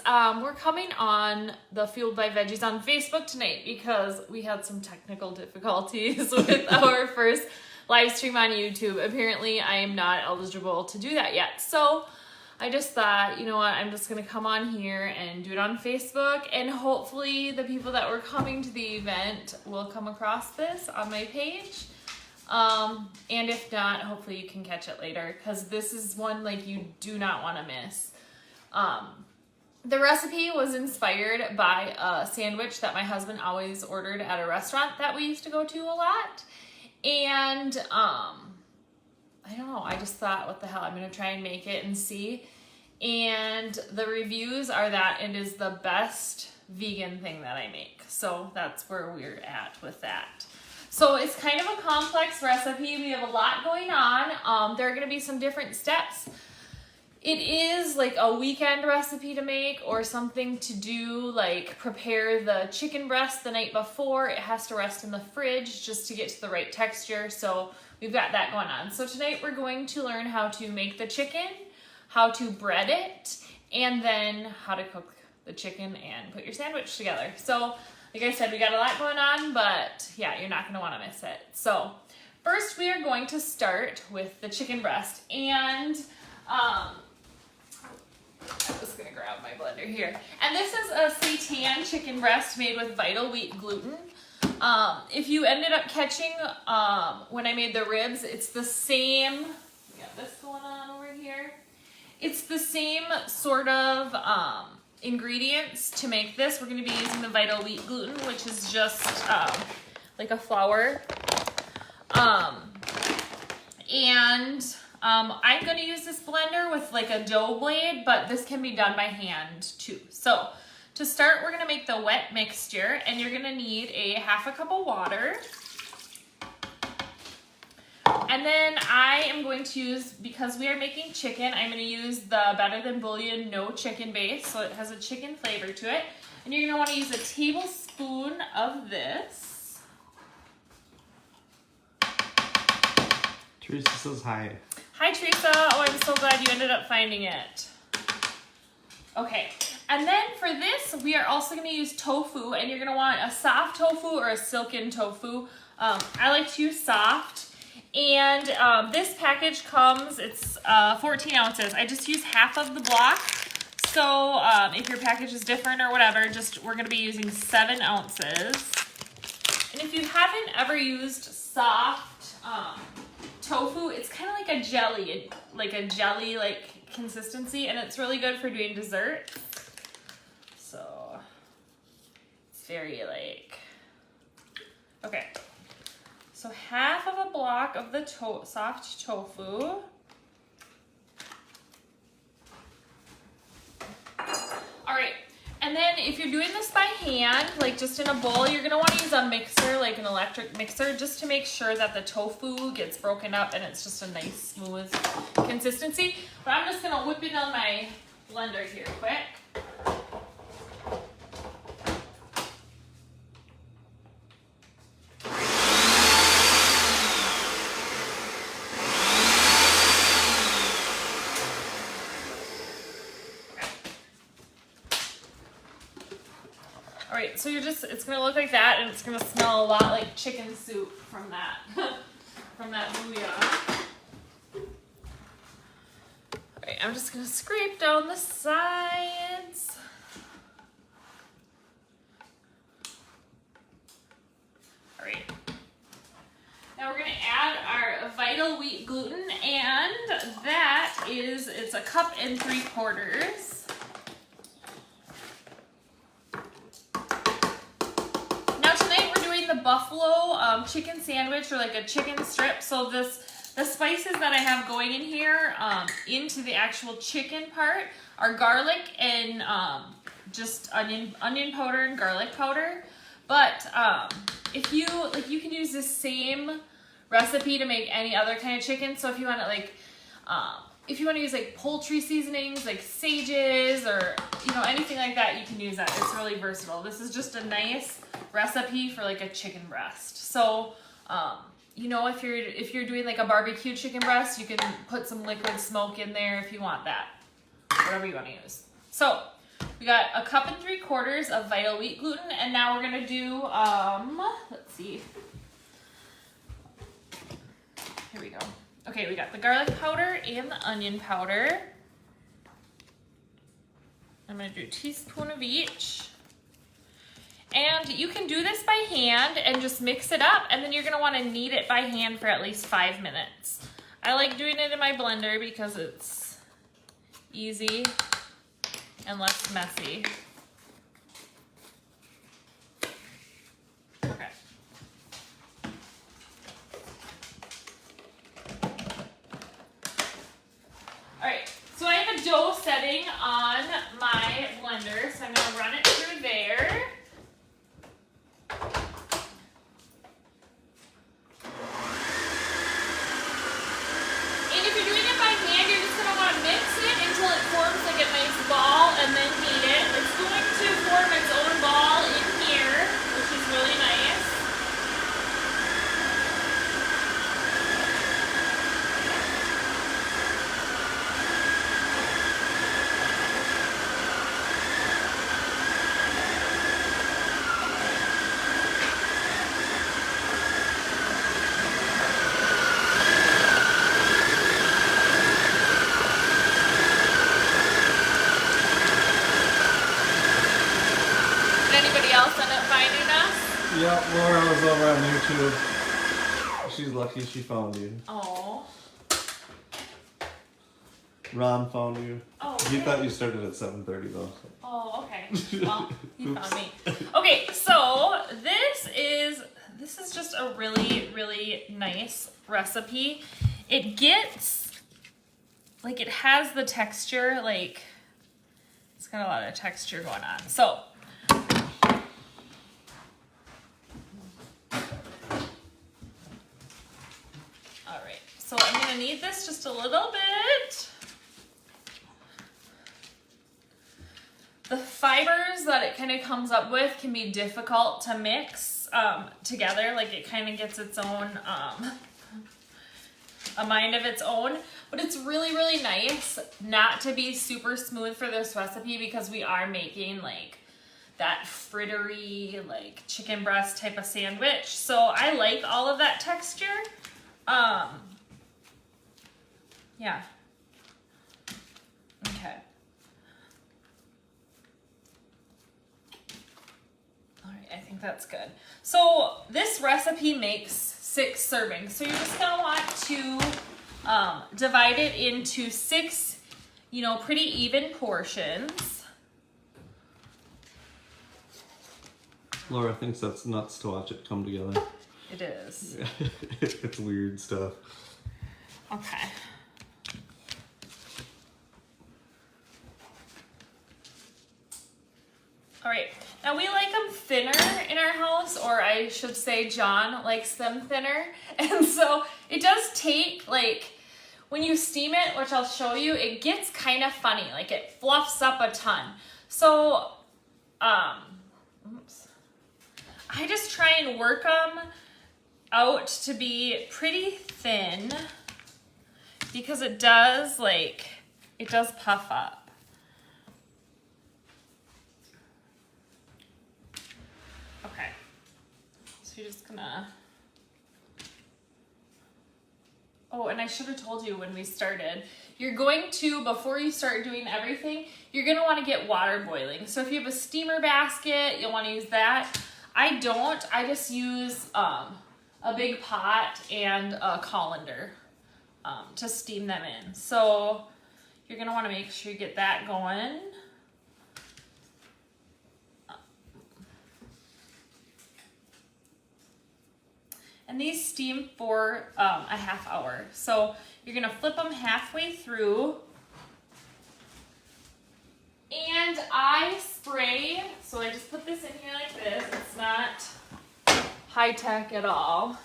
We're coming on the Fueled by Veggies on Facebook tonight because we had some technical difficulties with our first live stream on YouTube. Apparently, I am not eligible to do that yet. So I just thought, you know what, I'm just gonna come on here and do it on Facebook, and hopefully the people that were coming to the event will come across this on my page. And if not, hopefully you can catch it later, because this is one like you do not want to miss. The recipe was inspired by a sandwich that my husband always ordered at a restaurant that we used to go to a lot. And I don't know, I just thought, what the hell, I'm going to try and make it and see. And the reviews are that it is the best vegan thing that I make. So that's where we're at with that. So it's kind of a complex recipe. We have a lot going on. There are going to be some different steps. It is like a weekend recipe to make, or something to do like prepare the chicken breast the night before. It has to rest in the fridge just to get to the right texture. So we've got that going on. So tonight we're going to learn how to make the chicken, how to bread it, and then how to cook the chicken and put your sandwich together. So like I said, we got a lot going on, but yeah, you're not going to want to miss it. So first we are going to start with the chicken breast, and I'm just going to grab my blender here. And this is a seitan chicken breast made with vital wheat gluten. If you ended up catching when I made the ribs, it's the same, we got this going on over here. It's the same sort of ingredients to make this. We're going to be using the vital wheat gluten, which is just like a flour. I'm going to use this blender with like a dough blade, but this can be done by hand too. So to start, we're going to make the wet mixture, and you're going to need a half a cup of water. And then I am going to use, because we are making chicken, I'm going to use the Better Than Bouillon no chicken base, so it has a chicken flavor to it. And you're going to want to use a tablespoon of this. Teresa says hi. Hi, Teresa. Oh, I'm so glad you ended up finding it. Okay, and then for this, we are also going to use tofu, and you're going to want a soft tofu or a silken tofu. I like to use soft, and this package comes, it's 14 ounces. I just use half of the block, so if your package is different or whatever, we're going to be using 7 ounces. And if you haven't ever used soft tofu, it's kind of like a jelly consistency, and it's really good for doing dessert. So it's very okay. So half of a block of the soft tofu. All right. And then if you're doing this by hand, like just in a bowl, you're gonna wanna use a mixer, like an electric mixer, just to make sure that the tofu gets broken up and it's just a nice smooth consistency. But I'm just gonna whip it on my blender here quick. All right, so it's gonna look like that, and it's gonna smell a lot like chicken soup from that, from that bouillon. All right, I'm just gonna scrape down the sides. All right. Now we're gonna add our vital wheat gluten, and that is, it's 1 3/4 cups. The buffalo chicken sandwich, or like a chicken strip. So the spices that I have going in here into the actual chicken part are garlic and just onion powder and garlic powder. But if you can use the same recipe to make any other kind of chicken. So if you want to if you want to use like poultry seasonings, like sages, or anything like that, you can use that. It's really versatile. This is just a nice recipe for like a chicken breast. So if you're doing like a barbecue chicken breast, you can put some liquid smoke in there if you want that, whatever you want to use. So We got 1 3/4 cups of vital wheat gluten, and now we're gonna do, let's see. Here we go. Okay, we got the garlic powder and the onion powder. I'm gonna do a teaspoon of each. And you can do this by hand and just mix it up, and then you're gonna wanna knead it by hand for at least 5 minutes. I like doing it in my blender because it's easy and less messy. Okay. All right, so I have a dough setting on my blender, so I'm gonna run it through there. And if you're doing it by hand, you're just gonna wanna mix it until it forms like a nice ball and then knead it. It's going to form its own ball in here, which is really nice. Yeah, Laura was over on YouTube. She's lucky she found you. Oh. Ron found you. Oh. He thought you started at 7:30 though. So. Oh, okay. Well, he found me. Okay, so this is just a really, really nice recipe. It gets, like, it has the texture, like, it's got a lot of texture going on. So, so I'm gonna knead this just a little bit. The fibers that it kind of comes up with can be difficult to mix together. Like, it kind of gets its own, a mind of its own. But it's really, really nice not to be super smooth for this recipe because we are making like that frittery, like chicken breast type of sandwich. So I like all of that texture. Yeah. Okay. All right, I think that's good. So this recipe makes 6 servings. So you're just gonna want to divide it into 6, pretty even portions. Laura thinks that's nuts to watch it come together. It is. It's weird stuff. Okay. All right, now we like them thinner in our house, or I should say John likes them thinner. And so it does take, like, when you steam it, which I'll show you, it gets kind of funny, like it fluffs up a ton. So, oops. I just try and work them out to be pretty thin because it does puff up. Okay, so you're just gonna, oh, and I should have told you when we started, you're going to, before you start doing everything, you're gonna wanna get water boiling. So if you have a steamer basket, you'll wanna use that. I don't, I just use a big pot and a colander to steam them in. So you're gonna wanna make sure you get that going. And these steam for a half hour. So you're gonna flip them halfway through. And I spray, so I just put this in here like this. It's not high tech at all.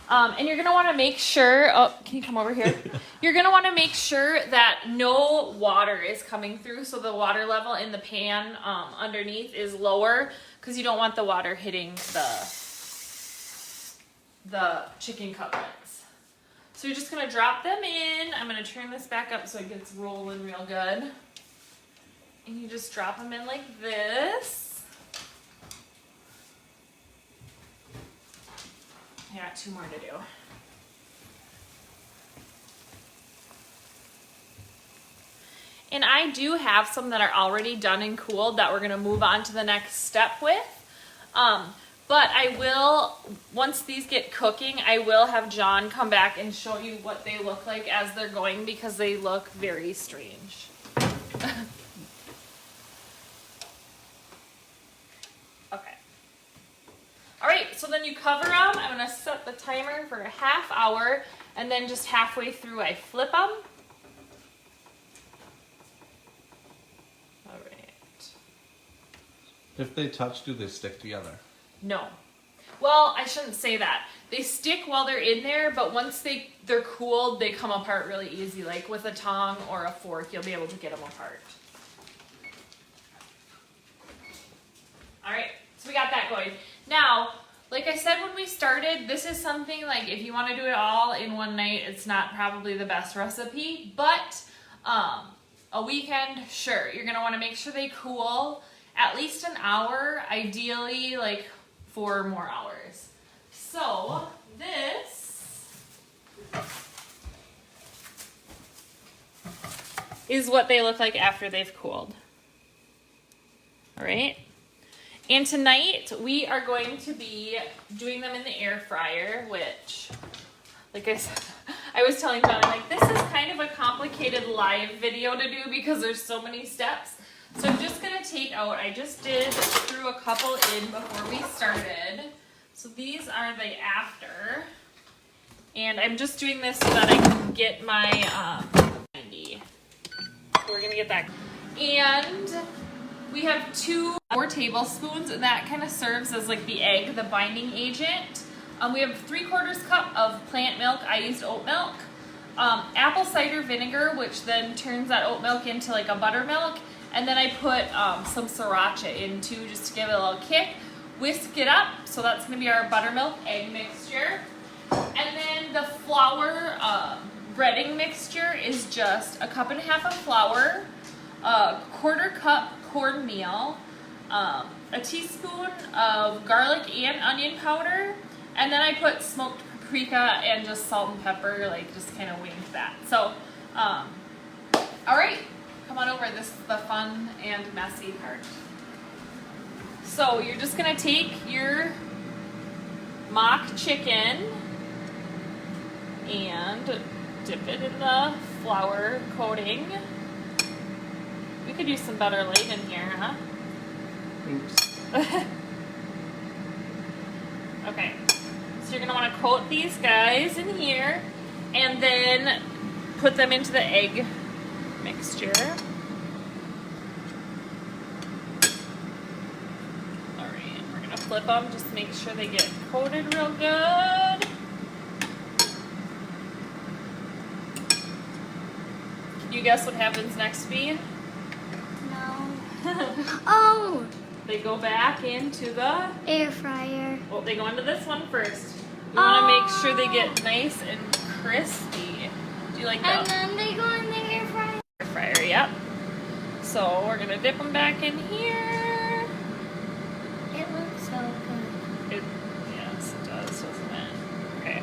And you're gonna wanna make sure, oh, can you come over here? You're gonna wanna make sure that no water is coming through. So the water level in the pan underneath is lower because you don't want the water hitting the chicken cutlets. So you're just gonna drop them in. I'm gonna turn this back up so it gets rolling real good. And you just drop them in like this. I got 2 more to do. And I do have some that are already done and cooled that we're gonna move on to the next step with. But I will, once these get cooking, I will have John come back and show you what they look like as they're going because they look very strange. Okay. All right, so then you cover them. I'm gonna set the timer for a ½ hour and then just halfway through I flip them. All right. If they touch, do they stick together? No. Well, I shouldn't say that. They stick while they're in there, but once they're cooled, they come apart really easy. Like with a tongue or a fork, you'll be able to get them apart. All right, so we got that going. Now, like I said when we started, this is something like if you want to do it all in one night, it's not probably the best recipe, but a weekend, sure. You're gonna want to make sure they cool at least an hour, ideally like 4 more hours. So this is what they look like after they've cooled. All right. And tonight we are going to be doing them in the air fryer, which, like I said, I was telling John, I'm like, this is kind of a complicated live video to do because there's so many steps. So I'm just gonna take out, I just threw a couple in before we started. So these are the after. And I'm just doing this so that I can get my 90. So we're gonna get that. And we have 2 more tablespoons, and that kind of serves as like the egg, the binding agent. We have 3/4 cup of plant milk. I used oat milk. Apple cider vinegar, which then turns that oat milk into like a buttermilk. And then I put some sriracha in too, just to give it a little kick. Whisk it up, so that's gonna be our buttermilk egg mixture. And then the flour breading mixture is just 1.5 cups of flour, 1/4 cup cornmeal, a teaspoon of garlic and onion powder, and then I put smoked paprika and just salt and pepper, like just kind of winged that. So, all right. Come on over, this is the fun and messy part. So you're just gonna take your mock chicken and dip it in the flour coating. We could use some butter late in here, huh? Oops. Okay, so you're gonna wanna coat these guys in here and then put them into the egg mixture. All right, we're gonna flip them, just make sure they get coated real good. Can you guess what happens next, Bea? No. Oh! They go back into the Air fryer. well, they go into this one first. You want to make sure they get nice and crispy. Do you like that? And then they go in the air fryer. Air fryer, yep. So we're gonna dip them back in here. It looks so good. Yes, it does, doesn't it? Okay.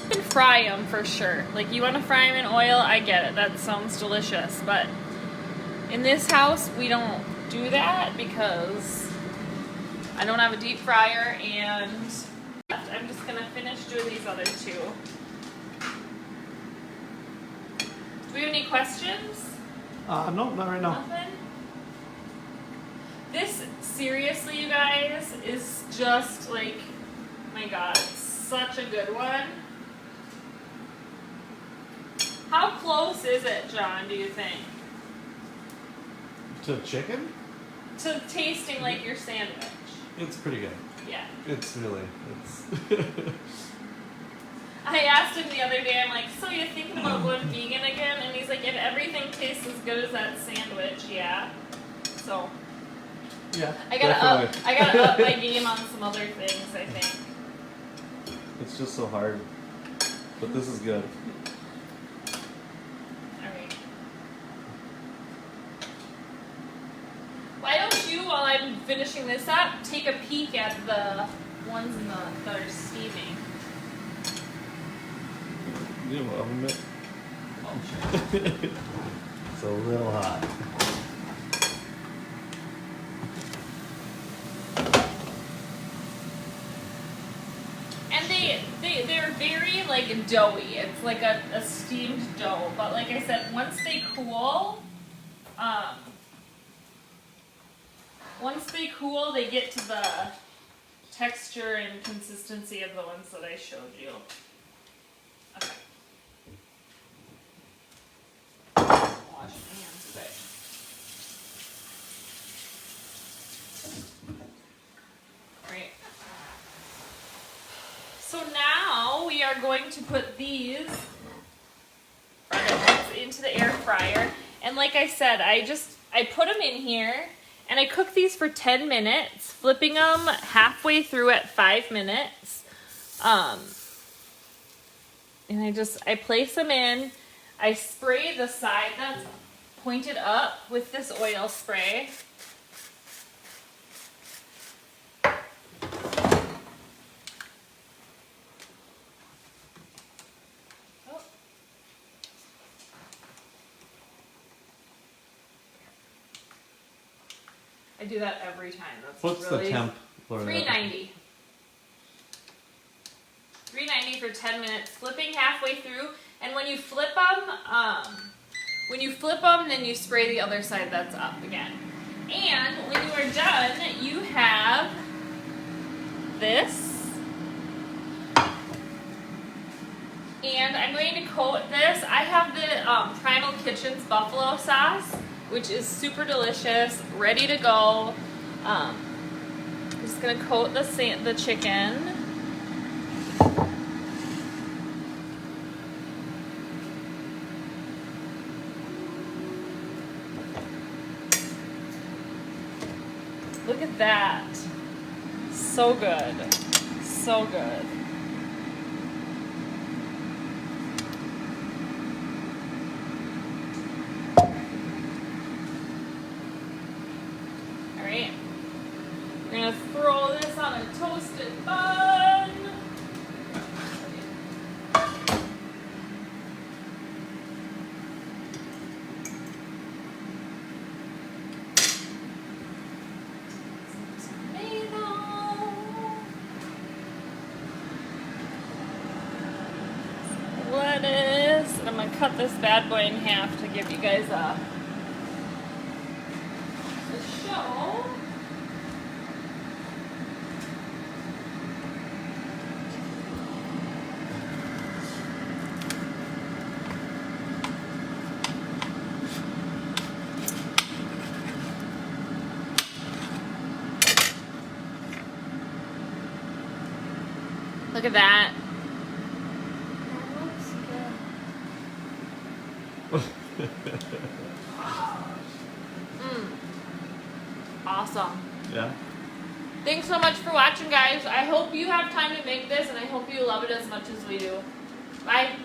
You can fry them for sure. Like you want to fry them in oil, I get it. That sounds delicious, but in this house we don't do that because I don't have a deep fryer, and I'm just gonna finish doing these other 2. Do we have any questions? No, not right now. Nothing? This, seriously, you guys, is just like, my God, it's such a good one. How close is it, John, do you think? To chicken? To tasting like your sandwich? It's pretty good. Yeah. It's really, I asked him the other day, I'm like, so you're thinking about going vegan again? And he's like, if everything tastes as good as that sandwich, yeah. So, yeah, I gotta up my game on some other things, I think. It's just so hard. But this is good. Alright. finishing this up, take a peek at the ones that are steaming. You have an oven mitt? Oh, sure. It's a little hot. And they're very like doughy. It's like a steamed dough. But like I said, once they cool, they get to the texture and consistency of the ones that I showed you. Okay. Wash my hands a bit. Right. So now we are going to put these into the air fryer. And like I said, I put them in here and I cook these for 10 minutes, flipping them halfway through at 5 minutes. And I place them in. I spray the side that's pointed up with this oil spray. I do that every time. That's What's really the temp? For 390. 390 for 10 minutes, flipping halfway through. And when you flip them, then you spray the other side that's up again. And when you are done, you have this. And I'm going to coat this. I have the Primal Kitchen's buffalo sauce, which is super delicious, ready to go. I'm just gonna coat the chicken. Look at that. So good. So good. Alright. I'm going to throw this on a toasted bun. Lettuce, and I'm going to cut this bad boy in half to give you guys a show. Look at that. Awesome. Yeah. Thanks so much for watching, guys. I hope you have time to make this, and I hope you love it as much as we do. Bye.